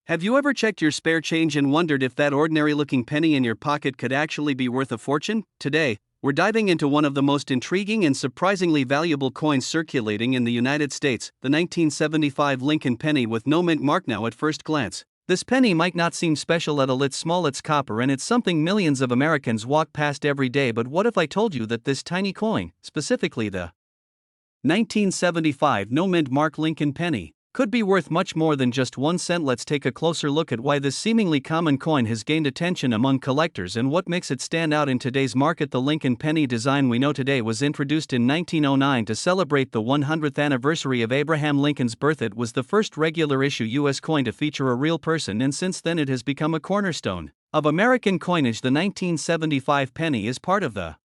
Have you ever checked your spare change and wondered if that ordinary looking penny in your pocket could actually be worth a fortune? Today, we're diving into one of the most intriguing and surprisingly valuable coins circulating in the United States, the 1975 Lincoln penny with no mint mark. Now, at first glance, this penny might not seem special at all. It's small, it's copper, and it's something millions of Americans walk past every day. But what if I told you that this tiny coin, specifically the 1975 no mint mark Lincoln penny, could be worth much more than just 1 cent? Let's take a closer look at why this seemingly common coin has gained attention among collectors and what makes it stand out in today's market. The Lincoln penny design we know today was introduced in 1909 to celebrate the 100th anniversary of Abraham Lincoln's birth. It was the first regular issue U.S. coin to feature a real person, and since then it has become a cornerstone of American coinage. The 1975 penny is part of the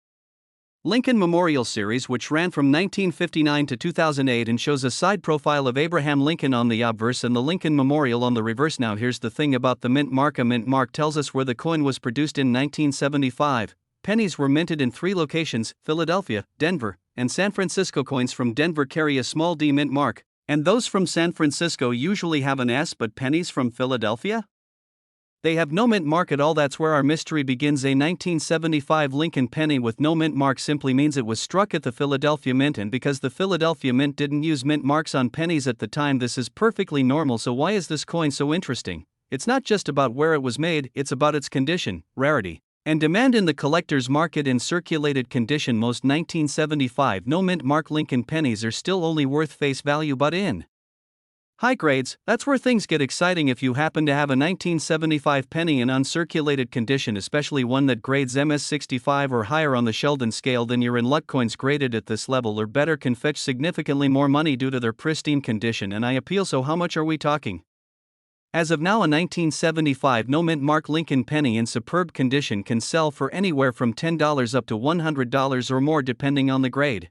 Lincoln Memorial Series, which ran from 1959 to 2008 and shows a side profile of Abraham Lincoln on the obverse and the Lincoln Memorial on the reverse. Now, here's the thing about the mint mark. A mint mark tells us where the coin was produced in 1975. Pennies were minted in 3 locations: Philadelphia, Denver, and San Francisco. Coins from Denver carry a small D mint mark, and those from San Francisco usually have an S, but pennies from Philadelphia? They have no mint mark at all. That's where our mystery begins. A 1975 Lincoln penny with no mint mark simply means it was struck at the Philadelphia Mint, and because the Philadelphia Mint didn't use mint marks on pennies at the time, this is perfectly normal. So why is this coin so interesting? It's not just about where it was made, it's about its condition, rarity, and demand in the collector's market. In circulated condition, most 1975 no mint mark Lincoln pennies are still only worth face value, but in high grades, that's where things get exciting. If you happen to have a 1975 penny in uncirculated condition, especially one that grades MS65 or higher on the Sheldon scale, then you're in luck. Coins graded at this level or better can fetch significantly more money due to their pristine condition, and I appeal. So how much are we talking? As of now, a 1975 no mint mark Lincoln penny in superb condition can sell for anywhere from $10 up to $100 or more depending on the grade,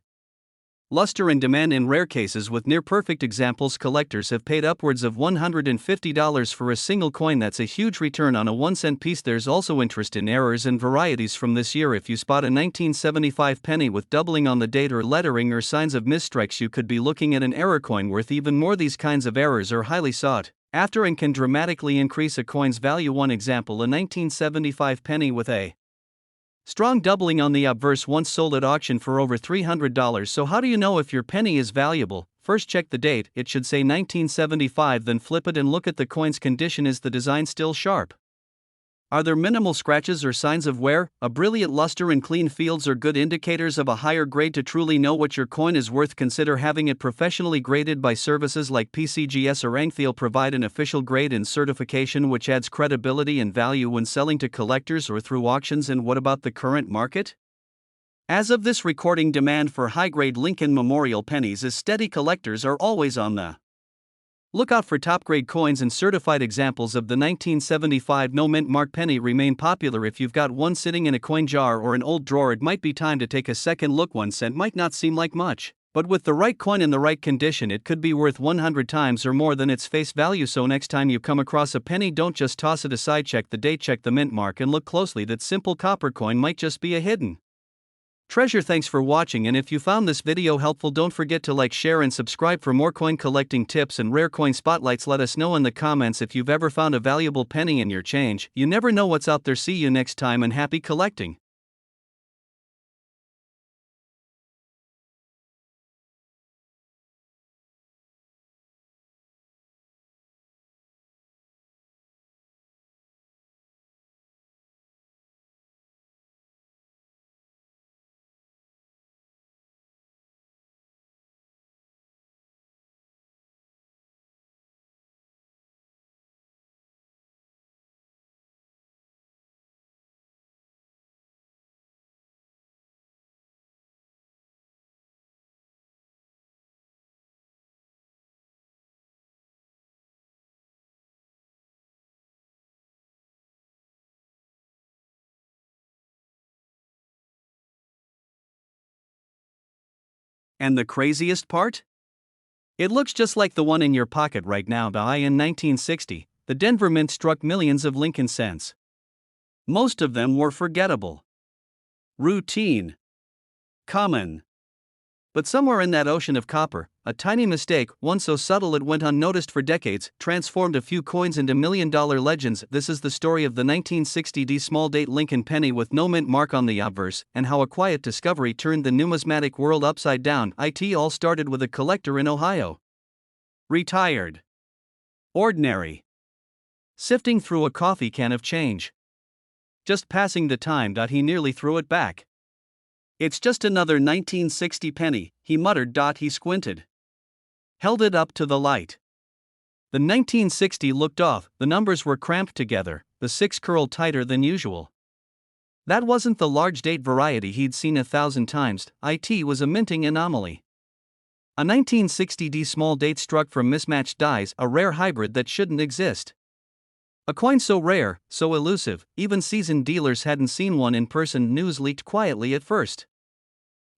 luster, and demand. In rare cases with near-perfect examples, collectors have paid upwards of $150 for a single coin. That's a huge return on a 1-cent piece. There's also interest in errors and varieties from this year. If you spot a 1975 penny with doubling on the date or lettering or signs of misstrikes, you could be looking at an error coin worth even more. These kinds of errors are highly sought after and can dramatically increase a coin's value. One example, a 1975 penny with a strong doubling on the obverse once sold at auction for over $300. So how do you know if your penny is valuable? First, check the date. It should say 1975, then flip it and look at the coin's condition. Is the design still sharp? Are there minimal scratches or signs of wear? A brilliant luster and clean fields are good indicators of a higher grade. To truly know what your coin is worth, consider having it professionally graded by services like PCGS or Ank. They'll provide an official grade and certification, which adds credibility and value when selling to collectors or through auctions. And what about the current market? As of this recording, demand for high-grade Lincoln Memorial pennies is steady. Collectors are always on the look out for top-grade coins, and certified examples of the 1975 no mint mark penny remain popular. If you've got one sitting in a coin jar or an old drawer, it might be time to take a second look. 1 cent might not seem like much, but with the right coin in the right condition, it could be worth 100 times or more than its face value. So next time you come across a penny, don't just toss it aside. Check the date, check the mint mark, and look closely. That simple copper coin might just be a hidden treasure. Thanks for watching, and if you found this video helpful, don't forget to like, share, and subscribe for more coin collecting tips and rare coin spotlights. Let us know in the comments if you've ever found a valuable penny in your change. You never know what's out there. See you next time, and happy collecting. And the craziest part? It looks just like the one in your pocket right now. In 1960, the Denver Mint struck millions of Lincoln cents. Most of them were forgettable, routine, common. But somewhere in that ocean of copper, a tiny mistake, one so subtle it went unnoticed for decades, transformed a few coins into million-dollar legends. This is the story of the 1960 small date Lincoln penny with no mint mark on the obverse, and how a quiet discovery turned the numismatic world upside down. It all started with a collector in Ohio. Retired. Ordinary. Sifting through a coffee can of change. Just passing the time. He nearly threw it back. "It's just another 1960 penny," he muttered. He squinted. Held it up to the light. The 1960 looked off, the numbers were cramped together, the six curled tighter than usual. That wasn't the large date variety he'd seen 1,000 times, it was a minting anomaly. A 1960 small date struck from mismatched dies, a rare hybrid that shouldn't exist. A coin so rare, so elusive, even seasoned dealers hadn't seen one in person. News leaked quietly at first.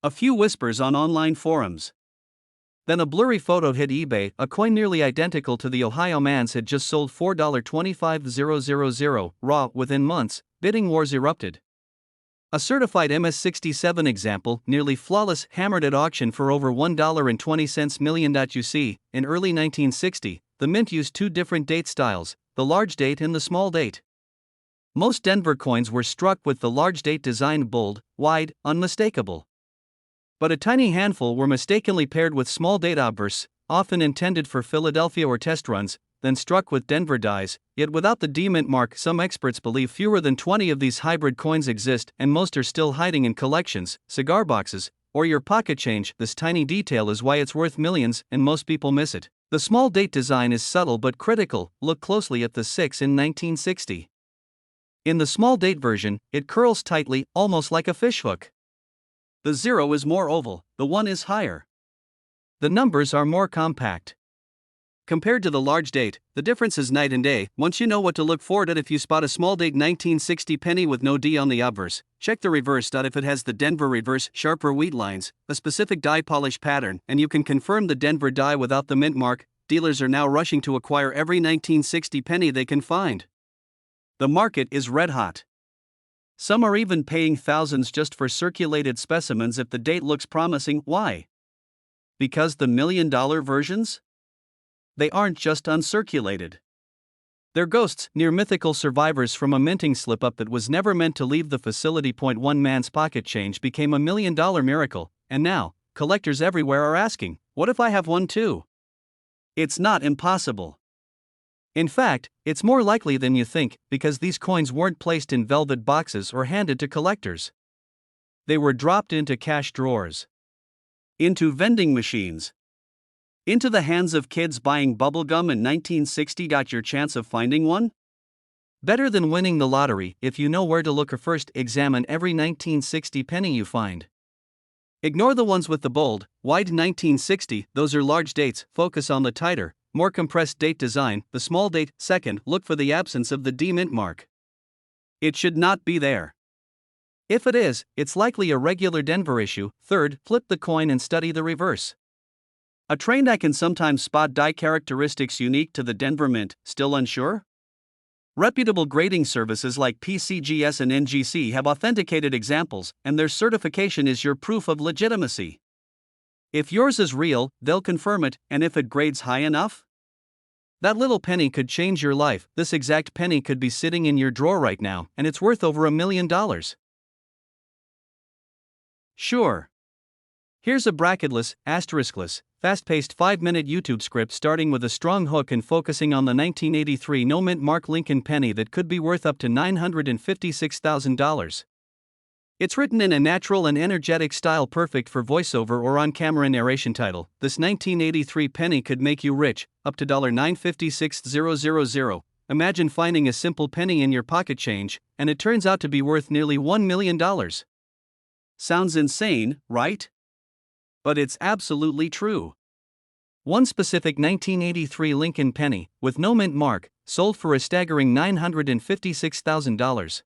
A few whispers on online forums. Then a blurry photo hit eBay. A coin nearly identical to the Ohio man's had just sold $4.25000 raw. Within months, bidding wars erupted. A certified MS-67 example, nearly flawless, hammered at auction for over $1.20 million. You see, in early 1960, the mint used two different date styles, the large date and the small date. Most Denver coins were struck with the large date designed bold, wide, unmistakable. But a tiny handful were mistakenly paired with small date obverse, often intended for Philadelphia or test runs, then struck with Denver dies, yet without the D-mint mark. Some experts believe fewer than 20 of these hybrid coins exist, and most are still hiding in collections, cigar boxes, or your pocket change. This tiny detail is why it's worth millions, and most people miss it. The small date design is subtle but critical. Look closely at the 6 in 1960. In the small date version, it curls tightly, almost like a fishhook. The 0 is more oval, the 1 is higher. The numbers are more compact. Compared to the large date, the difference is night and day. Once you know what to look for. If you spot a small date 1960 penny with no D on the obverse, check the reverse. If it has the Denver reverse, sharper wheat lines, a specific die polish pattern, and you can confirm the Denver die without the mint mark, dealers are now rushing to acquire every 1960 penny they can find. The market is red hot. Some are even paying thousands just for circulated specimens if the date looks promising. Why? Because the million-dollar versions? They aren't just uncirculated. They're ghosts, near mythical survivors from a minting slip-up that was never meant to leave the facility. One man's pocket change became $1 million miracle, and now, collectors everywhere are asking, what if I have one too? It's not impossible. In fact, it's more likely than you think, because these coins weren't placed in velvet boxes or handed to collectors. They were dropped into cash drawers, into vending machines, into the hands of kids buying bubblegum in 1960. Got your chance of finding one? Better than winning the lottery. If you know where to look. First, examine every 1960 penny you find. Ignore the ones with the bold, wide 1960, those are large dates. Focus on the tighter, more compressed date design, the small date. Second, look for the absence of the D-mint mark. It should not be there. If it is, it's likely a regular Denver issue. Third, flip the coin and study the reverse. A trained eye can sometimes spot die characteristics unique to the Denver mint. Still unsure? Reputable grading services like PCGS and NGC have authenticated examples, and their certification is your proof of legitimacy. If yours is real, they'll confirm it, and if it grades high enough, that little penny could change your life. This exact penny could be sitting in your drawer right now, and it's worth over $1 million. Sure. Here's a bracketless, asteriskless, fast-paced 5-minute YouTube script starting with a strong hook and focusing on the 1983 no-mint mark Lincoln penny that could be worth up to $956,000. It's written in a natural and energetic style perfect for voiceover or on-camera narration. Title: This 1983 penny could make you rich, up to $956,000. Imagine finding a simple penny in your pocket change, and it turns out to be worth nearly $1 million. Sounds insane, right? But it's absolutely true. One specific 1983 Lincoln penny, with no mint mark, sold for a staggering $956,000.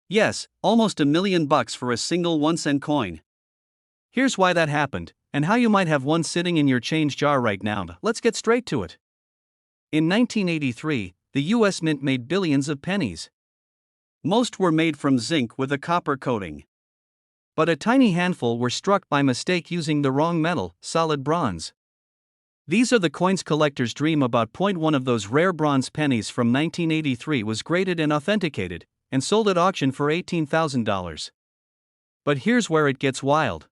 Yes, almost $1 million for a single 1-cent coin. Here's why that happened, and how you might have one sitting in your change jar right now. Let's get straight to it. In 1983, the U.S. Mint made billions of pennies. Most were made from zinc with a copper coating. But a tiny handful were struck by mistake using the wrong metal, solid bronze. These are the coins collectors dream about. Point one of those rare bronze pennies from 1983 was graded and authenticated, and sold at auction for $18,000. But here's where it gets wild.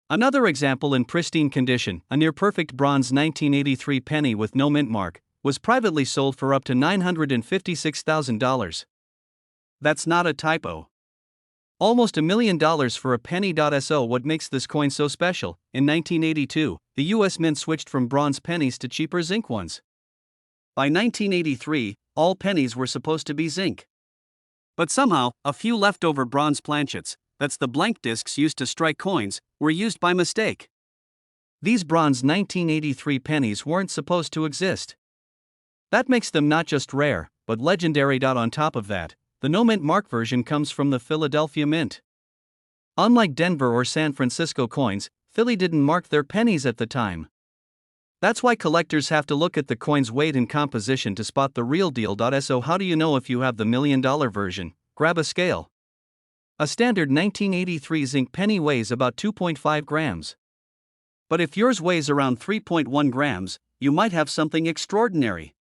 Another example in pristine condition, a near-perfect bronze 1983 penny with no mint mark, was privately sold for up to $956,000. That's not a typo. Almost $1 million for a penny. So what makes this coin so special? In 1982, the US Mint switched from bronze pennies to cheaper zinc ones. By 1983, all pennies were supposed to be zinc. But somehow, a few leftover bronze planchets, that's the blank discs used to strike coins, were used by mistake. These bronze 1983 pennies weren't supposed to exist. That makes them not just rare, but legendary. On top of that, the no mint mark version comes from the Philadelphia Mint. Unlike Denver or San Francisco coins, Philly didn't mark their pennies at the time. That's why collectors have to look at the coin's weight and composition to spot the real deal. So how do you know if you have the $1 million version? Grab a scale. A standard 1983 zinc penny weighs about 2.5 grams. But if yours weighs around 3.1 grams, you might have something extraordinary.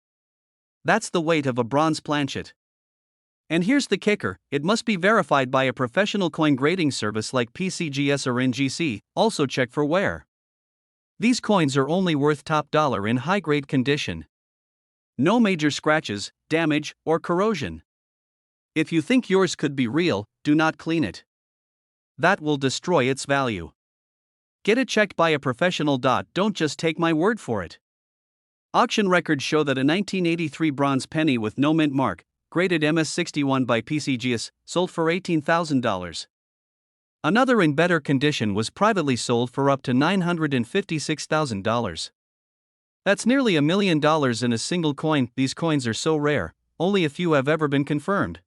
That's the weight of a bronze planchet. And here's the kicker, it must be verified by a professional coin grading service like PCGS or NGC, also check for wear. These coins are only worth top dollar in high-grade condition. No major scratches, damage, or corrosion. If you think yours could be real, do not clean it. That will destroy its value. Get it checked by a professional. Don't just take my word for it. Auction records show that a 1983 bronze penny with no mint mark, graded MS61 by PCGS, sold for $18,000. Another in better condition was privately sold for up to $956,000. That's nearly $1 million in a single coin. These coins are so rare, only a few have ever been confirmed.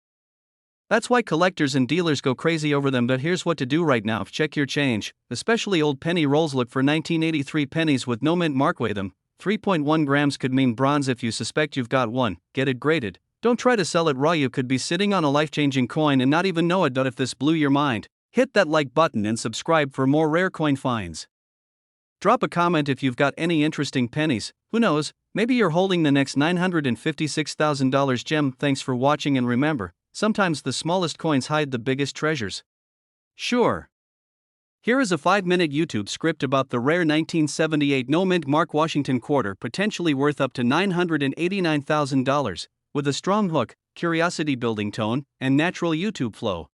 That's why collectors and dealers go crazy over them. But here's what to do right now. Check your change, especially old penny rolls. Look for 1983 pennies with no mint mark. Weigh them. 3.1 grams could mean bronze. If you suspect you've got one, get it graded. Don't try to sell it raw. You could be sitting on a life-changing coin and not even know it. If this blew your mind, hit that like button and subscribe for more rare coin finds. Drop a comment if you've got any interesting pennies. Who knows, maybe you're holding the next $956,000 gem. Thanks for watching, and remember, sometimes the smallest coins hide the biggest treasures. Sure. Here is a 5-minute YouTube script about the rare 1978 no mint mark Washington quarter, potentially worth up to $989,000, with a strong hook, curiosity-building tone, and natural YouTube flow.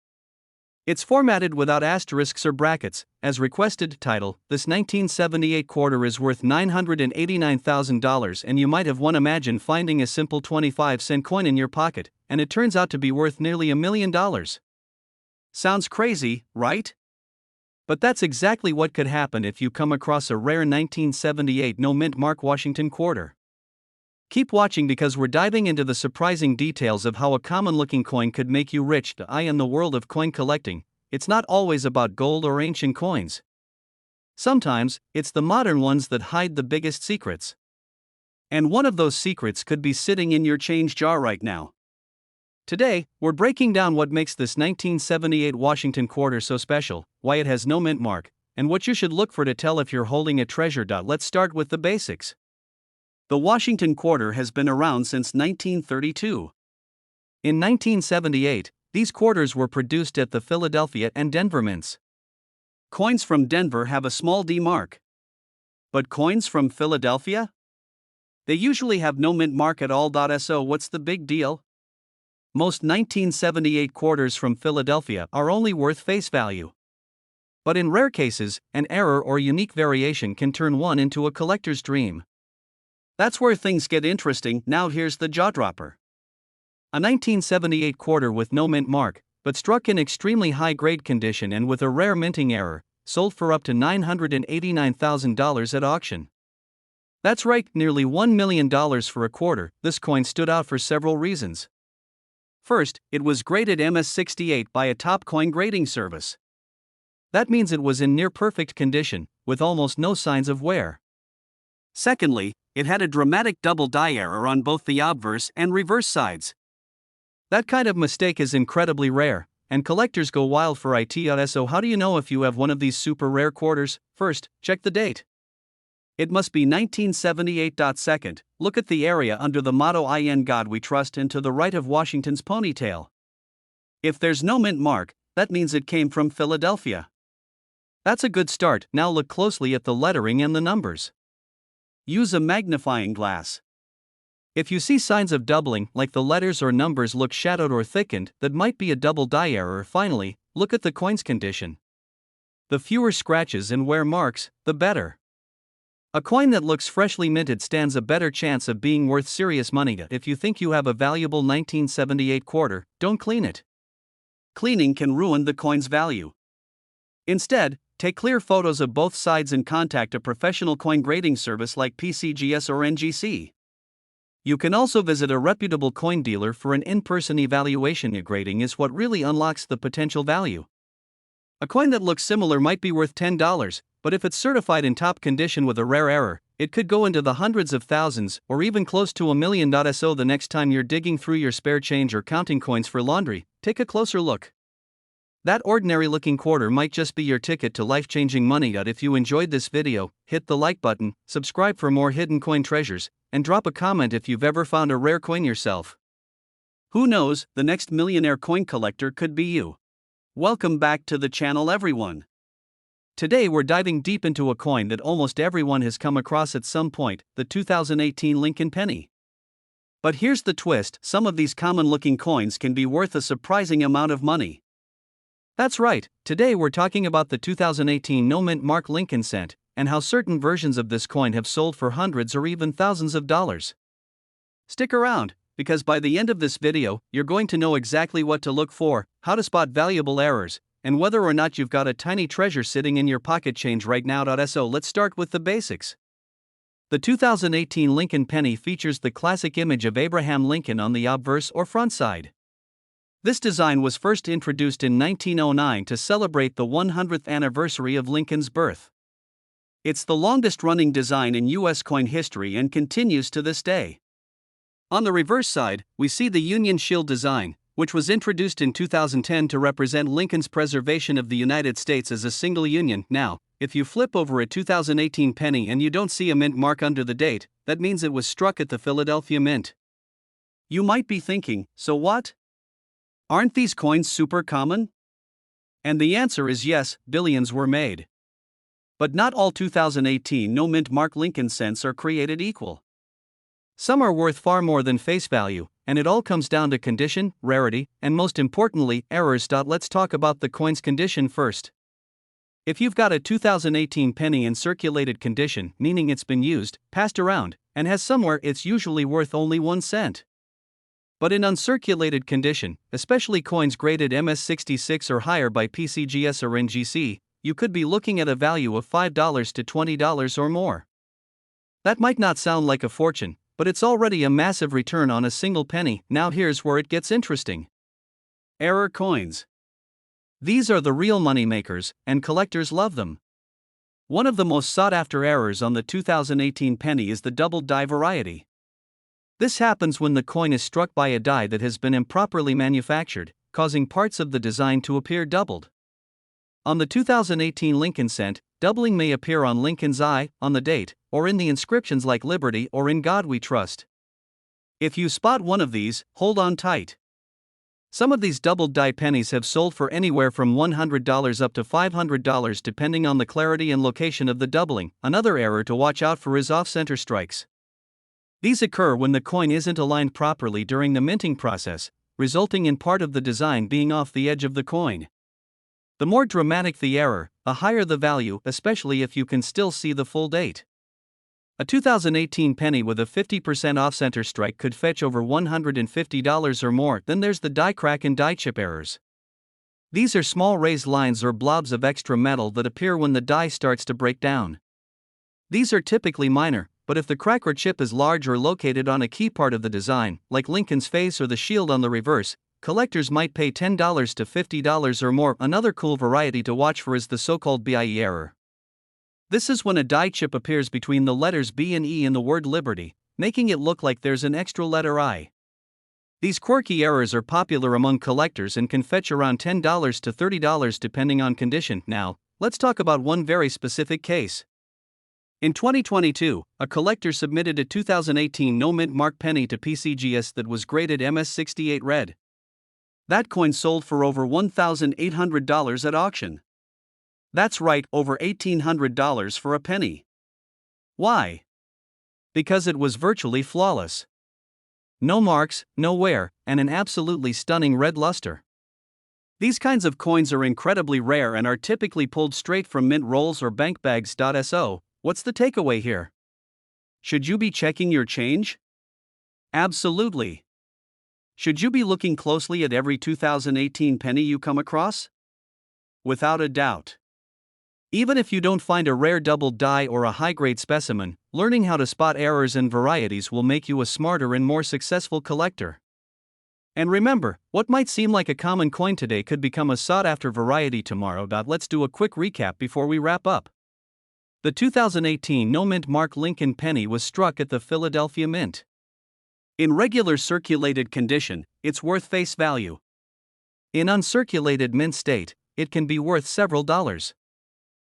It's formatted without asterisks or brackets. As requested. Title: This 1978 quarter is worth $989,000, and you might have won. Imagine finding a simple 25-cent coin in your pocket, and it turns out to be worth nearly $1 million. Sounds crazy, right? But that's exactly what could happen if you come across a rare 1978 no mint mark Washington quarter. Keep watching because we're diving into the surprising details of how a common-looking coin could make you rich. In the world of coin collecting, it's not always about gold or ancient coins. Sometimes, it's the modern ones that hide the biggest secrets. And one of those secrets could be sitting in your change jar right now. Today, we're breaking down what makes this 1978 Washington quarter so special, why it has no mint mark, and what you should look for to tell if you're holding a treasure. Let's start with the basics. The Washington quarter has been around since 1932. In 1978, these quarters were produced at the Philadelphia and Denver mints. Coins from Denver have a small D mark. But coins from Philadelphia? They usually have no mint mark at all. So what's the big deal? Most 1978 quarters from Philadelphia are only worth face value. But in rare cases, an error or unique variation can turn one into a collector's dream. That's where things get interesting. Now here's the jaw-dropper. A 1978 quarter with no mint mark, but struck in extremely high-grade condition and with a rare minting error, sold for up to $989,000 at auction. That's right, nearly $1 million for a quarter. This coin stood out for several reasons. First, it was graded MS68 by a top coin grading service. That means it was in near-perfect condition, with almost no signs of wear. Secondly, it had a dramatic double die error on both the obverse and reverse sides. That kind of mistake is incredibly rare, and collectors go wild for it. So how do you know if you have one of these super rare quarters? First, check the date. It must be 1978. Second, look at the area under the motto "In God We Trust" and to the right of Washington's ponytail. If there's no mint mark, that means it came from Philadelphia. That's a good start. Now look closely at the lettering and the numbers. Use a magnifying glass. If you see signs of doubling, like the letters or numbers look shadowed or thickened, that might be a double die error. Finally, look at the coin's condition. The fewer scratches and wear marks, the better. A coin that looks freshly minted stands a better chance of being worth serious money. If you think you have a valuable 1978 quarter, don't clean it. Cleaning can ruin the coin's value. Instead, take clear photos of both sides and contact a professional coin grading service like PCGS or NGC. You can also visit a reputable coin dealer for an in-person evaluation. Grading is what really unlocks the potential value. A coin that looks similar might be worth $10, but if it's certified in top condition with a rare error, it could go into the hundreds of thousands or even close to $1 million. So the next time you're digging through your spare change or counting coins for laundry, take a closer look. That ordinary-looking quarter might just be your ticket to life-changing money. If you enjoyed this video, hit the like button, subscribe for more hidden coin treasures, and drop a comment if you've ever found a rare coin yourself. Who knows, the next millionaire coin collector could be you. Welcome back to the channel, everyone. Today we're diving deep into a coin that almost everyone has come across at some point, the 2018 Lincoln penny. But here's the twist: some of these common-looking coins can be worth a surprising amount of money. That's right, today we're talking about the 2018 no-mint mark Lincoln cent, and how certain versions of this coin have sold for hundreds or even thousands of dollars. Stick around, because by the end of this video, you're going to know exactly what to look for, how to spot valuable errors, and whether or not you've got a tiny treasure sitting in your pocket change right now. So let's start with the basics. The 2018 Lincoln penny features the classic image of Abraham Lincoln on the obverse or front side. This design was first introduced in 1909 to celebrate the 100th anniversary of Lincoln's birth. It's the longest-running design in U.S. coin history and continues to this day. On the reverse side, we see the Union Shield design, which was introduced in 2010 to represent Lincoln's preservation of the United States as a single union. Now, if you flip over a 2018 penny and you don't see a mint mark under the date, that means it was struck at the Philadelphia Mint. You might be thinking, so what? Aren't these coins super common? And the answer is yes, billions were made. But not all 2018 no-mint mark Lincoln cents are created equal. Some are worth far more than face value, and it all comes down to condition, rarity, and most importantly, errors. Let's talk about the coin's condition first. If you've got a 2018 penny in circulated condition, meaning it's been used, passed around, and has somewhere, it's usually worth only 1 cent. But in uncirculated condition, especially coins graded MS66 or higher by PCGS or NGC, you could be looking at a value of $5 to $20 or more. That might not sound like a fortune, but it's already a massive return on a single penny. Now here's where it gets interesting. Error coins. These are the real money makers, and collectors love them. One of the most sought-after errors on the 2018 penny is the double die variety. This happens when the coin is struck by a die that has been improperly manufactured, causing parts of the design to appear doubled. On the 2018 Lincoln cent, doubling may appear on Lincoln's eye, on the date, or in the inscriptions like Liberty or In God We Trust. If you spot one of these, hold on tight. Some of these doubled die pennies have sold for anywhere from $100 up to $500 depending on the clarity and location of the doubling. Another error to watch out for is off-center strikes. These occur when the coin isn't aligned properly during the minting process, resulting in part of the design being off the edge of the coin. The more dramatic the error, the higher the value, especially if you can still see the full date. A 2018 penny with a 50% off-center strike could fetch over $150 or more. Then there's the die crack and die chip errors. These are small raised lines or blobs of extra metal that appear when the die starts to break down. These are typically minor, but if the crack or chip is large or located on a key part of the design, like Lincoln's face or the shield on the reverse, collectors might pay $10 to $50 or more. Another cool variety to watch for is the so-called BIE error. This is when a die chip appears between the letters B and E in the word Liberty, making it look like there's an extra letter I. These quirky errors are popular among collectors and can fetch around $10 to $30 depending on condition. Now, let's talk about one very specific case. In 2022, a collector submitted a 2018 no-mint mark penny to PCGS that was graded MS68 red. That coin sold for over $1,800 at auction. That's right, over $1,800 for a penny. Why? Because it was virtually flawless. No marks, no wear, and an absolutely stunning red luster. These kinds of coins are incredibly rare and are typically pulled straight from mint rolls or bank bags. So, what's the takeaway here? Should you be checking your change? Absolutely. Should you be looking closely at every 2018 penny you come across? Without a doubt. Even if you don't find a rare double die or a high-grade specimen, learning how to spot errors and varieties will make you a smarter and more successful collector. And remember, what might seem like a common coin today could become a sought-after variety tomorrow. Let's do a quick recap before we wrap up. The 2018 no-mint mark Lincoln penny was struck at the Philadelphia Mint. In regular circulated condition, it's worth face value. In uncirculated mint state, it can be worth several dollars.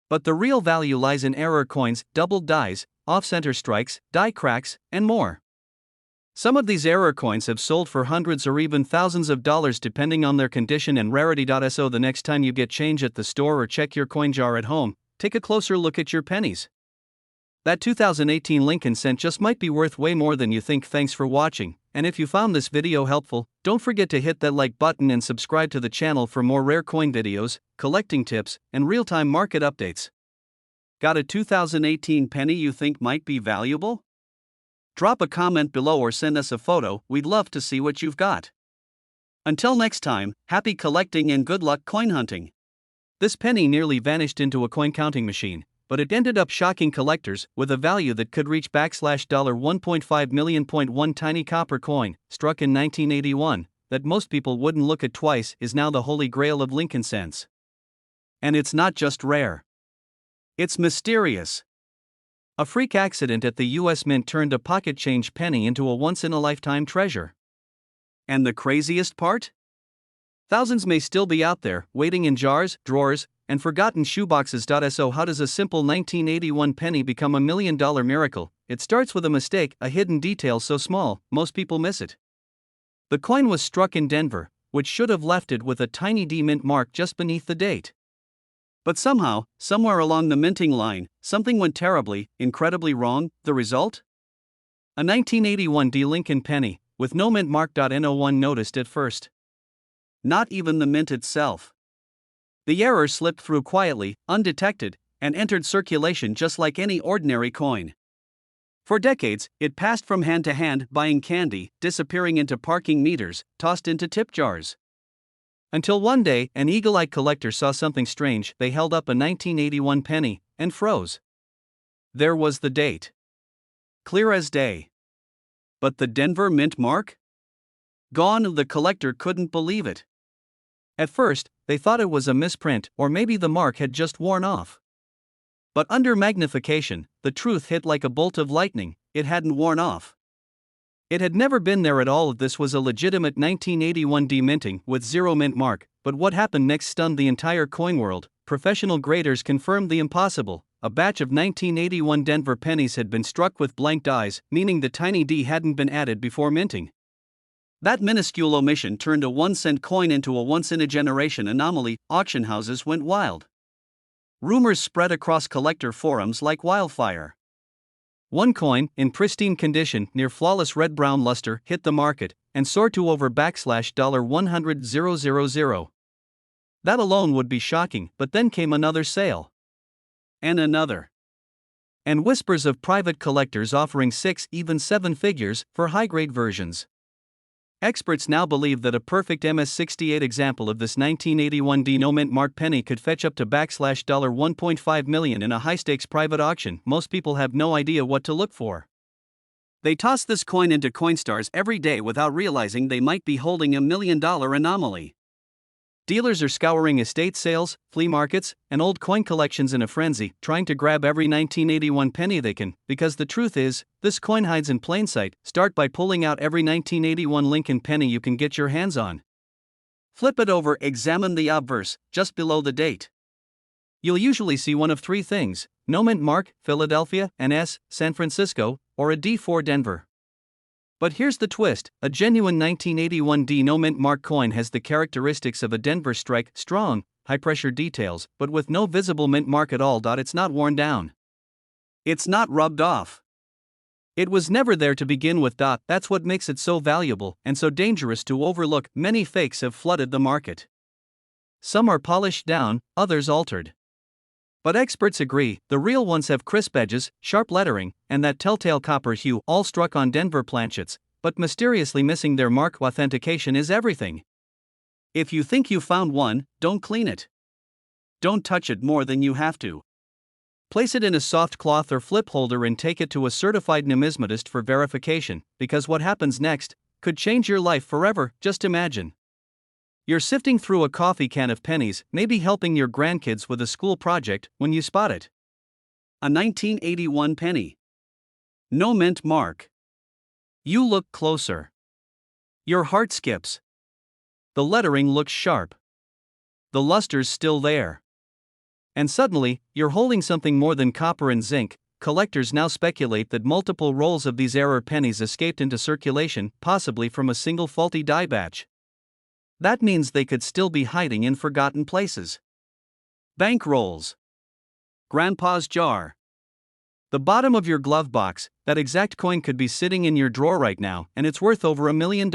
But the real value lies in error coins, doubled dies, off-center strikes, die cracks, and more. Some of these error coins have sold for hundreds or even thousands of dollars depending on their condition and rarity. So the next time you get change at the store or check your coin jar at home, take a closer look at your pennies. That 2018 Lincoln cent just might be worth way more than you think. Thanks for watching, and if you found this video helpful, don't forget to hit that like button and subscribe to the channel for more rare coin videos, collecting tips, and real-time market updates. Got a 2018 penny you think might be valuable? Drop a comment below or send us a photo, we'd love to see what you've got. Until next time, happy collecting and good luck coin hunting. This penny nearly vanished into a coin counting machine, but it ended up shocking collectors with a value that could reach $1.5 million. One tiny copper coin, struck in 1981, that most people wouldn't look at twice, is now the holy grail of Lincoln cents. And it's not just rare. It's mysterious. A freak accident at the US Mint turned a pocket change penny into a once-in-a-lifetime treasure. And the craziest part? Thousands may still be out there, waiting in jars, drawers, and forgotten shoeboxes. So how does a simple 1981 penny become a $1 million miracle? It starts with a mistake, a hidden detail so small, most people miss it. The coin was struck in Denver, which should have left it with a tiny D mint mark just beneath the date. But somehow, somewhere along the minting line, something went terribly, incredibly wrong. The result? A 1981 D Lincoln penny, with no mint mark. No one noticed at first. Not even the mint itself. The error slipped through quietly, undetected, and entered circulation just like any ordinary coin. For decades, it passed from hand to hand, buying candy, disappearing into parking meters, tossed into tip jars. Until one day, an eagle-eyed collector saw something strange. They held up a 1981 penny, and froze. There was the date. Clear as day. But the Denver mint mark? Gone. The collector couldn't believe it. At first, they thought it was a misprint, or maybe the mark had just worn off. But under magnification, the truth hit like a bolt of lightning: it hadn't worn off. It had never been there at all. This was a legitimate 1981 deminting with zero mint mark. But what happened next stunned the entire coin world. Professional graders confirmed the impossible. A batch of 1981 Denver pennies had been struck with blank dies, meaning the tiny D hadn't been added before minting. That minuscule omission turned a 1-cent coin into a once-in-a-generation anomaly. Auction houses went wild. Rumors spread across collector forums like wildfire. One coin, in pristine condition, near flawless red-brown luster, hit the market and soared to over $100,000. That alone would be shocking, but then came another sale. And another. And whispers of private collectors offering 6, even 7 figures for high-grade versions. Experts now believe that a perfect MS68 example of this 1981 D no mint mark penny could fetch up to $1.5 million in a high-stakes private auction. Most people have no idea what to look for. They toss this coin into Coinstars every day without realizing they might be holding a $1 million anomaly. Dealers are scouring estate sales, flea markets, and old coin collections in a frenzy, trying to grab every 1981 penny they can, because the truth is, this coin hides in plain sight. Start by pulling out every 1981 Lincoln penny you can get your hands on. Flip it over, examine the obverse, just below the date. You'll usually see one of three things: no mint mark, Philadelphia, an S, San Francisco, or a D4, Denver. But here's the twist: a genuine 1981 D no mint mark coin has the characteristics of a Denver strike, strong, high-pressure details, but with no visible mint mark at all. It's not worn down. It's not rubbed off. It was never there to begin with. That's what makes it so valuable and so dangerous to overlook. Many fakes have flooded the market. Some are polished down, others altered. But experts agree, the real ones have crisp edges, sharp lettering, and that telltale copper hue, all struck on Denver planchets, but mysteriously missing their mark. Authentication is everything. If you think you found one, don't clean it. Don't touch it more than you have to. Place it in a soft cloth or flip holder and take it to a certified numismatist for verification, because what happens next could change your life forever. Just imagine. You're sifting through a coffee can of pennies, maybe helping your grandkids with a school project, when you spot it. A 1981 penny. No mint mark. You look closer. Your heart skips. The lettering looks sharp. The luster's still there. And suddenly, you're holding something more than copper and zinc. Collectors now speculate that multiple rolls of these error pennies escaped into circulation, possibly from a single faulty die batch. That means they could still be hiding in forgotten places. Bank rolls. Grandpa's jar. The bottom of your glove box. That exact coin could be sitting in your drawer right now, and it's worth over $1 million.